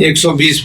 120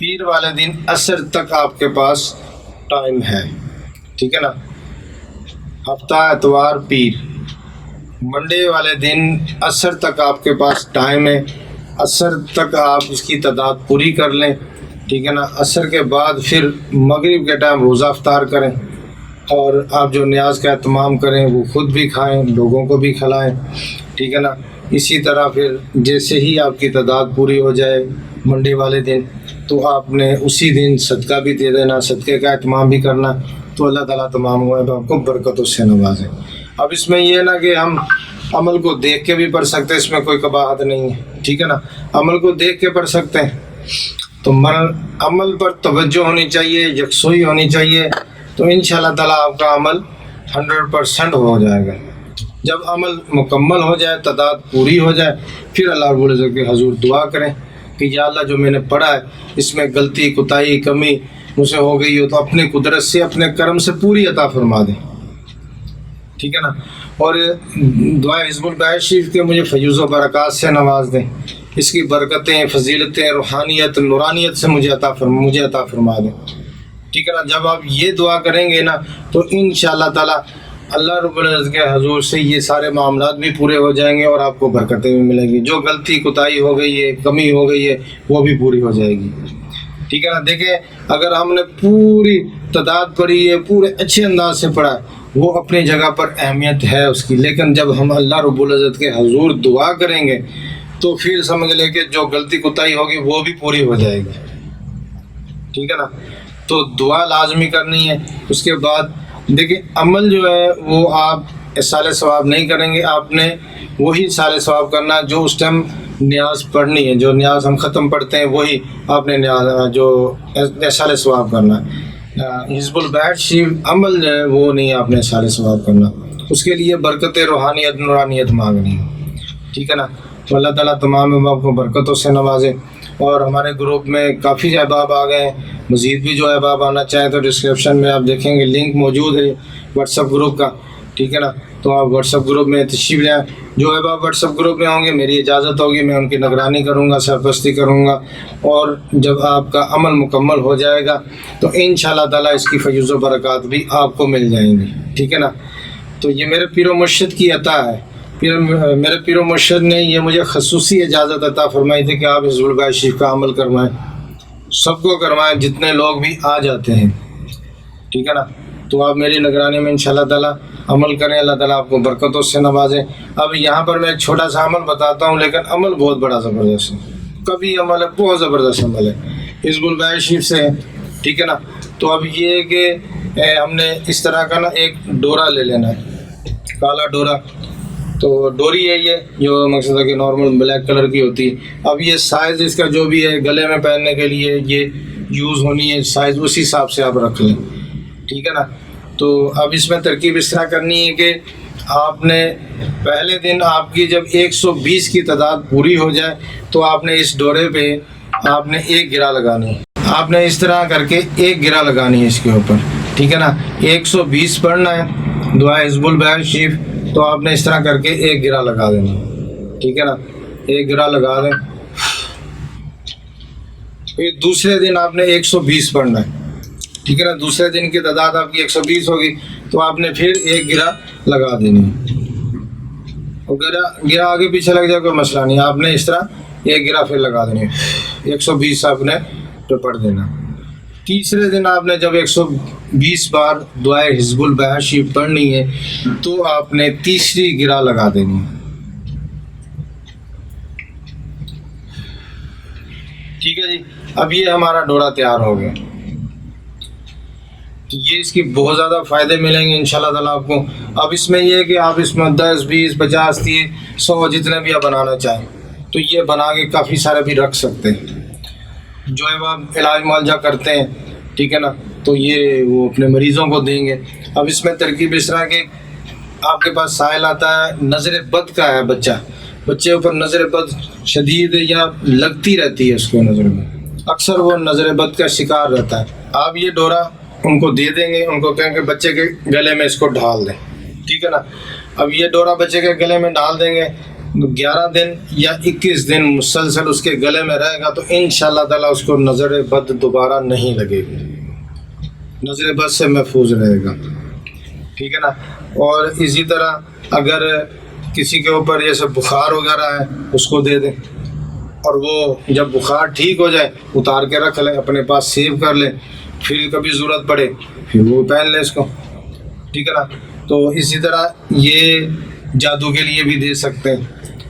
پیر والے دن عصر تک آپ کے پاس ٹائم ہے، ٹھیک ہے نا، ہفتہ اتوار پیر، منڈے والے دن عصر تک آپ کے پاس ٹائم ہے، عصر تک آپ اس کی تعداد پوری کر لیں، ٹھیک ہے نا۔ عصر کے بعد پھر مغرب کے ٹائم روزہ افطار کریں، اور آپ جو نیاز کا اہتمام کریں وہ خود بھی کھائیں، لوگوں کو بھی کھلائیں، ٹھیک ہے نا۔ اسی طرح پھر جیسے ہی آپ کی تعداد پوری ہو جائے منڈے والے دن، تو آپ نے اسی دن صدقہ بھی دے دینا، صدقے کا اہتمام بھی کرنا، تو اللہ تعالیٰ تمام ہوئے آپ کو برکتوں سے نوازے۔ اب اس میں یہ ہے نا کہ ہم عمل کو دیکھ کے بھی پڑھ سکتے ہیں، اس میں کوئی قباحت نہیں ہے، ٹھیک ہے نا، عمل کو دیکھ کے پڑھ سکتے ہیں، تو عمل پر توجہ ہونی چاہیے، یکسوئی ہونی چاہیے، تو انشاءاللہ تعالیٰ آپ کا عمل 100% ہو جائے گا۔ جب عمل مکمل ہو جائے، تعداد پوری ہو جائے، پھر اللہ رب العزت کے حضور دعا کریں کہ یا اللہ جو میں نے پڑھا ہے اس میں غلطی، کوتاہی، کمی مجھ سے ہو گئی ہو تو اپنے قدرت سے، اپنے کرم سے پوری عطا فرما دیں، ٹھیک ہے نا۔ اور دعا حزب البیت شریف کے مجھے فیوز و برکات سے نواز دیں، اس کی برکتیں، فضیلتیں، روحانیت، نورانیت سے مجھے عطا فرما دیں، ٹھیک ہے نا۔ جب آپ یہ دعا کریں گے نا تو انشاءاللہ تعالیٰ اللہ رب العزت کے حضور سے یہ سارے معاملات بھی پورے ہو جائیں گے، اور آپ کو برکتیں بھی ملیں گی، جو غلطی، کوتاہی ہو گئی ہے، کمی ہو گئی ہے، وہ بھی پوری ہو جائے گی، ٹھیک ہے نا۔ دیکھیں اگر ہم نے پوری تعداد پڑھی ہے، پورے اچھے انداز سے پڑھا ہے، وہ اپنی جگہ پر اہمیت ہے اس کی، لیکن جب ہم اللہ رب العزت کے حضور دعا کریں گے تو پھر سمجھ لیں کہ جو غلطی کوتاہی ہوگی وہ بھی پوری ہو جائے گی، ٹھیک ہے نا۔ تو دعا لازمی کرنی ہے۔ اس کے بعد دیکھیں عمل جو ہے وہ آپ اِصالِ ثواب نہیں کریں گے، آپ نے وہی اِصالِ ثواب کرنا ہے جو اس ٹائم نیاز پڑھنی ہے، جو نیاز ہم ختم پڑھتے ہیں وہی آپ نے نیاز جو اِصالِ ثواب کرنا ہے۔ حزب البیت شریف عمل جو ہے وہ نہیں آپ نے اِصالِ ثواب کرنا، اس کے لیے برکت، روحانیت، نورانیت مانگنی ہے، ٹھیک ہے نا۔ تو اللہ تعالیٰ تمام احباب کو برکتوں سے نوازے، اور ہمارے گروپ میں کافی احباب آ گئے ہیں، مزید بھی جو احباب آنا چاہیں تو ڈسکرپشن میں آپ دیکھیں گے لنک موجود ہے واٹس ایپ گروپ کا، ٹھیک ہے نا۔ تو آپ واٹس ایپ گروپ میں تشریف لیں، جو احباب واٹس ایپ گروپ میں ہوں گے میری اجازت ہوگی میں ان کی نگرانی کروں گا، سرپرستی کروں گا، اور جب آپ کا عمل مکمل ہو جائے گا تو انشاءاللہ تعالیٰ اس کی فیوز و برکات بھی آپ کو مل جائیں گی، ٹھیک ہے نا۔ تو یہ میرے پیر و مرشد کی عطا ہے، میرے پیر و مرشد نے یہ مجھے خصوصی اجازت عطا فرمائی تھی کہ آپ حزب البیت شریف کا عمل کروائیں، سب کو کروائیں، جتنے لوگ بھی آ جاتے ہیں، ٹھیک ہے نا۔ تو آپ میری نگرانی میں انشاءاللہ تعالیٰ عمل کریں، اللہ تعالیٰ آپ کو برکتوں سے نوازے۔ اب یہاں پر میں ایک چھوٹا سا عمل بتاتا ہوں، لیکن عمل بہت بڑا زبردست ہے، کبھی عمل ہے، بہت زبردست عمل ہے، حزب البیت شریف سے ہے، ٹھیک ہے نا۔ تو اب یہ ہے کہ ہم نے اس طرح کا نا ایک ڈورا لے لینا ہے، کالا ڈورا، تو ڈوری ہے یہ جو مقصد ہے کہ نارمل بلیک کلر کی ہوتی ہے۔ اب یہ سائز اس کا جو بھی ہے گلے میں پہننے کے لیے یہ یوز ہونی ہے، سائز اسی حساب سے آپ رکھ لیں، ٹھیک ہے نا۔ تو اب اس میں ترکیب اس طرح کرنی ہے کہ آپ نے پہلے دن آپ کی جب 120 کی تعداد پوری ہو جائے تو آپ نے اس ڈورے پہ آپ نے ایک گرہ لگانی ہے، آپ نے اس طرح کر کے ایک گرہ لگانی ہے اس کے اوپر، ٹھیک ہے نا۔ 120 پڑھنا ہے دعا حزب البیت شریف، تو آپ نے اس طرح کر کے ایک گرہ لگا دینا، ٹھیک ہے نا، ایک گرہ لگا دیں۔ پھر دوسرے دن آپ نے 120 پڑھنا ہے، ٹھیک ہے نا، دوسرے دن کی تعداد آپ کی 120 ہوگی تو آپ نے پھر ایک گرہ لگا دینی ہے، اور گرہ آگے پیچھے لگ جائے کوئی مسئلہ نہیں، آپ نے اس طرح ایک گرہ پھر لگا دینی ہے، 120 آپ نے تو پڑھ دینا۔ تیسرے دن آپ نے جب 120 بار دعائے حزب البیت شریف پڑھنی ہے تو آپ نے تیسری گرہ لگا دینی ہے، ٹھیک ہے جی۔ اب یہ ہمارا ڈورا تیار ہو گیا، تو یہ اس کی بہت زیادہ فائدے ملیں گے انشاءاللہ تعالیٰ آپ کو۔ اب اس میں یہ ہے کہ آپ اس میں 10، 20، 50، 30، 100 جتنے بھی آپ بنانا چاہیں تو یہ بنا کے کافی سارے بھی رکھ سکتے ہیں، جو ہے وہ آپ علاج معالجہ کرتے ہیں، ٹھیک ہے نا، تو یہ وہ اپنے مریضوں کو دیں گے۔ اب اس میں ترکیب اس طرح کہ آپ کے پاس سائل آتا ہے، نظر بد کا ہے بچے اوپر نظر بد شدید یا لگتی رہتی ہے، اس کو نظر میں اکثر وہ نظر بد کا شکار رہتا ہے، آپ یہ ڈورا ان کو دے دیں گے، ان کو کہیں کہ بچے کے گلے میں اس کو ڈال دیں، ٹھیک ہے نا۔ اب یہ ڈورا بچے کے گلے میں ڈال دیں گے 11 دن یا 21 دن مسلسل اس کے گلے میں رہے گا تو انشاءاللہ تعالیٰ اس کو نظر بد دوبارہ نہیں لگے گی، نظر بد سے محفوظ رہے گا، ٹھیک ہے نا۔ اور اسی طرح اگر کسی کے اوپر جیسے بخار وغیرہ ہے اس کو دے دیں، اور وہ جب بخار ٹھیک ہو جائے اتار کے رکھ لیں، اپنے پاس سیو کر لیں، پھر کبھی ضرورت پڑے پھر وہ پہن لیں اس کو، ٹھیک ہے نا۔ تو اسی طرح یہ جادو کے لیے بھی دے سکتے ہیں۔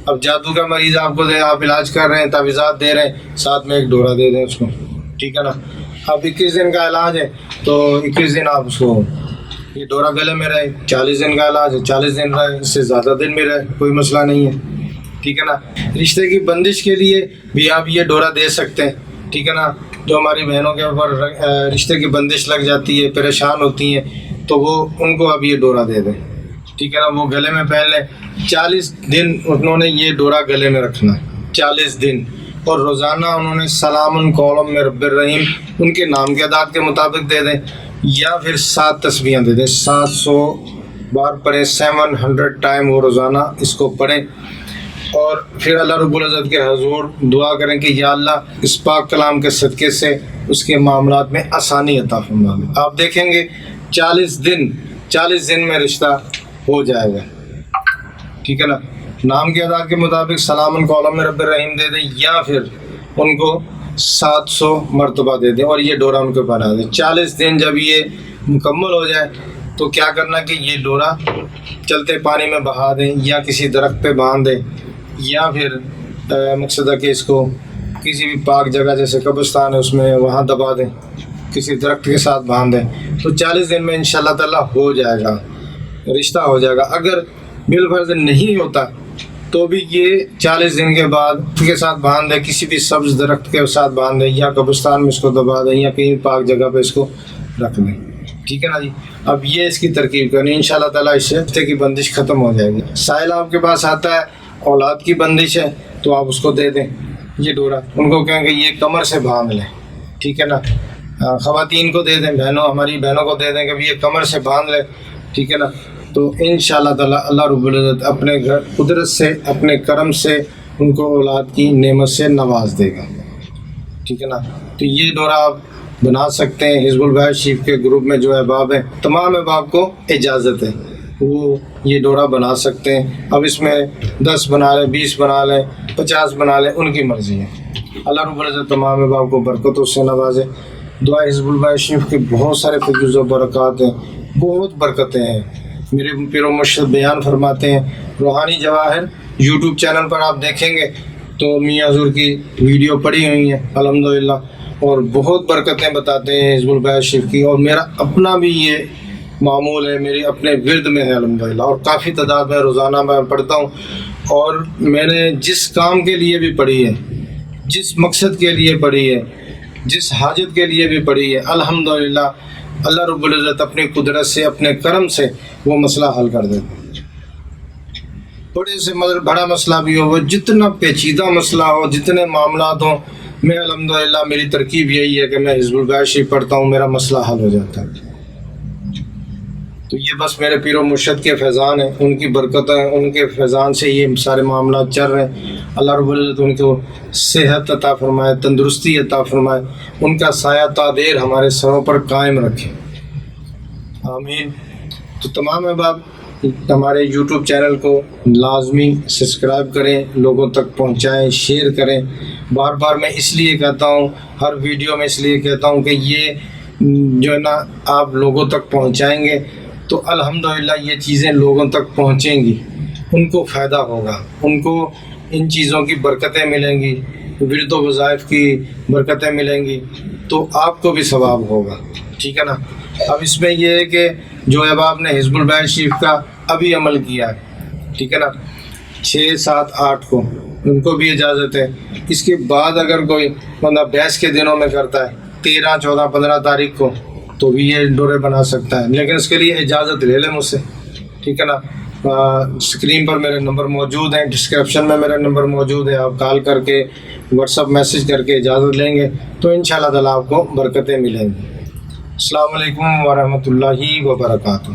اب جادو کا مریض آپ کو دے، آپ علاج کر رہے ہیں، تعویذات دے رہے ہیں، ساتھ میں ایک ڈورا دے دیں اس کو، ٹھیک ہے نا۔ اب 21 دن کا علاج ہے تو 21 دن آپ اس کو یہ ڈورا گلے میں رہے، 40 دن کا علاج ہے 40 دن رہے، اس سے زیادہ دن میں رہے، کوئی مسئلہ نہیں ہے، ٹھیک ہے نا۔ رشتے کی بندش کے لیے بھی آپ یہ ڈورا دے سکتے ہیں، ٹھیک ہے نا۔ جو ہماری بہنوں کے اوپر رشتے کی بندش لگ جاتی ہے، پریشان ہوتی ہیں، تو وہ ان کو اب یہ ڈورا دے دیں، ٹھیک ہے نا۔ وہ گلے میں پہن لیں، 40 دن انہوں نے یہ ڈورا گلے میں رکھنا ہے، 40 دن، اور روزانہ انہوں نے سلام قولم من رب الرحیم ان کے نام کے اعداد کے مطابق دے دیں، یا پھر 7 تسبیحاں دے دیں، 700 بار پڑھیں، 700 ٹائم وہ روزانہ اس کو پڑھیں، اور پھر اللہ رب العزت کے حضور دعا کریں کہ یا اللہ اس پاک کلام کے صدقے سے اس کے معاملات میں آسانی عطا فرما دیں۔ آپ دیکھیں گے 40 دن میں رشتہ ہو جائے گا، ٹھیک ہے نا۔ نام کے اعداد کے مطابق سلام قولم من رب الرحیم دے دیں، یا پھر ان کو 700 مرتبہ دے دیں اور یہ ڈورا ان کو پہنا دیں۔ 40 دن جب یہ مکمل ہو جائے تو کیا کرنا کہ یہ ڈورا چلتے پانی میں بہا دیں، یا کسی درخت پہ باندھ دیں، یا پھر مقصد ہے کہ اس کو کسی بھی پاک جگہ جیسے قبرستان ہے اس میں وہاں دبا دیں، کسی درخت کے ساتھ باندھ دیں، تو 40 دن میں انشاءاللہ تعالیٰ ہو جائے گا، رشتہ ہو جائے گا۔ اگر بالفرض نہیں ہوتا تو بھی یہ 40 دن کے بعد کے ساتھ باندھ دیں، کسی بھی سبز درخت کے ساتھ باندھ دیں، یا قبرستان میں اس کو دبا دیں، یا کہیں پاک جگہ پہ اس کو رکھ دیں، ٹھیک ہے نا جی۔ اب یہ اس کی ترکیب کرنی، انشاءاللہ تعالیٰ اس سے رشتے کی بندش ختم ہو جائے گی۔ سائل آپ کے پاس آتا ہے اولاد کی بندش ہے تو آپ اس کو دے دیں یہ ڈورا، ان کو کہیں کہ یہ کمر سے باندھ لیں، ٹھیک ہے نا۔ خواتین کو دے دیں، ہماری بہنوں کو دے دیں کہ یہ کمر سے باندھ لیں، ٹھیک ہے نا۔ تو انشاءاللہ تعالیٰ اللہ رب العزت اپنے گھر قدرت سے، اپنے کرم سے ان کو اولاد کی نعمت سے نواز دے گا، ٹھیک ہے نا۔ تو یہ ڈورا آپ بنا سکتے ہیں۔ حزب البیت شریف کے گروپ میں جو احباب ہیں، تمام احباب کو اجازت ہے، وہ یہ ڈورا بنا سکتے ہیں۔ اب اس میں 10 بنا لیں، 20 بنا لیں، 50 بنا لیں، ان کی مرضی ہے۔ اللہ رب العزت تمام احباب کو برکتوں سے نوازے۔ دعا حزب البیت شریف کے بہت سارے فیض و برکات ہیں، بہت برکتیں ہیں۔ میرے پیر و مرشد بیان فرماتے ہیں، روحانی جواہر یوٹیوب چینل پر آپ دیکھیں گے تو میاں حضور کی ویڈیو پڑی ہوئی ہیں الحمدللہ، اور بہت برکتیں بتاتے ہیں حزب البیت شریف کی، اور میرا اپنا بھی یہ معمول ہے، میری اپنے ورد میں ہے الحمدللہ، اور کافی تعداد میں روزانہ میں پڑھتا ہوں، اور میں نے جس کام کے لیے بھی پڑھی ہے، جس مقصد کے لیے پڑھی ہے، جس حاجت کے لیے بھی پڑھی ہے، الحمدللہ اللہ رب العزت اپنی قدرت سے، اپنے کرم سے وہ مسئلہ حل کر دیتے ہیں۔ بڑے سے بڑا مسئلہ بھی ہو، وہ جتنا پیچیدہ مسئلہ ہو، جتنے معاملات ہوں، میں الحمدللہ میری ترکیب یہی ہے کہ میں حزب البیت شریف پڑھتا ہوں، میرا مسئلہ حل ہو جاتا ہے۔ تو یہ بس میرے پیر و مرشد کے فیضان ہیں، ان کی برکتیں، ان کے فیضان سے یہ سارے معاملات چل رہے ہیں۔ اللہ رب العزت ان کو صحت عطا فرمائے، تندرستی عطا فرمائے، ان کا سایہ تا دیر ہمارے سروں پر قائم رکھے، آمین۔ تو تمام احباب ہمارے یوٹیوب چینل کو لازمی سبسکرائب کریں، لوگوں تک پہنچائیں، شیئر کریں۔ بار بار میں اس لیے کہتا ہوں، ہر ویڈیو میں اس لیے کہتا ہوں کہ یہ جو ہے نا آپ لوگوں تک پہنچائیں گے تو الحمدللہ یہ چیزیں لوگوں تک پہنچیں گی، ان کو فائدہ ہوگا، ان کو ان چیزوں کی برکتیں ملیں گی، ورد و وظائف کی برکتیں ملیں گی، تو آپ کو بھی ثواب ہوگا، ٹھیک ہے نا۔ اب اس میں یہ ہے کہ جو احباب نے حزب البیت شریف کا ابھی عمل کیا ہے، ٹھیک ہے نا، 6، 7، 8 کو، ان کو بھی اجازت ہے۔ اس کے بعد اگر کوئی بندہ بیس کے دنوں میں کرتا ہے، 13، 14، 15 تاریخ کو، تو بھی یہ ڈورے بنا سکتا ہے، لیکن اس کے لیے اجازت لے لیں مجھ سے، ٹھیک ہے نا۔ اسکرین پر میرے نمبر موجود ہیں، ڈسکرپشن میں میرا نمبر موجود ہے، آپ کال کر کے، واٹس ایپ میسج کر کے اجازت لیں گے تو انشاءاللہ تعالیٰ آپ کو برکتیں ملیں گی۔ السلام علیکم ورحمۃ اللہ وبرکاتہ۔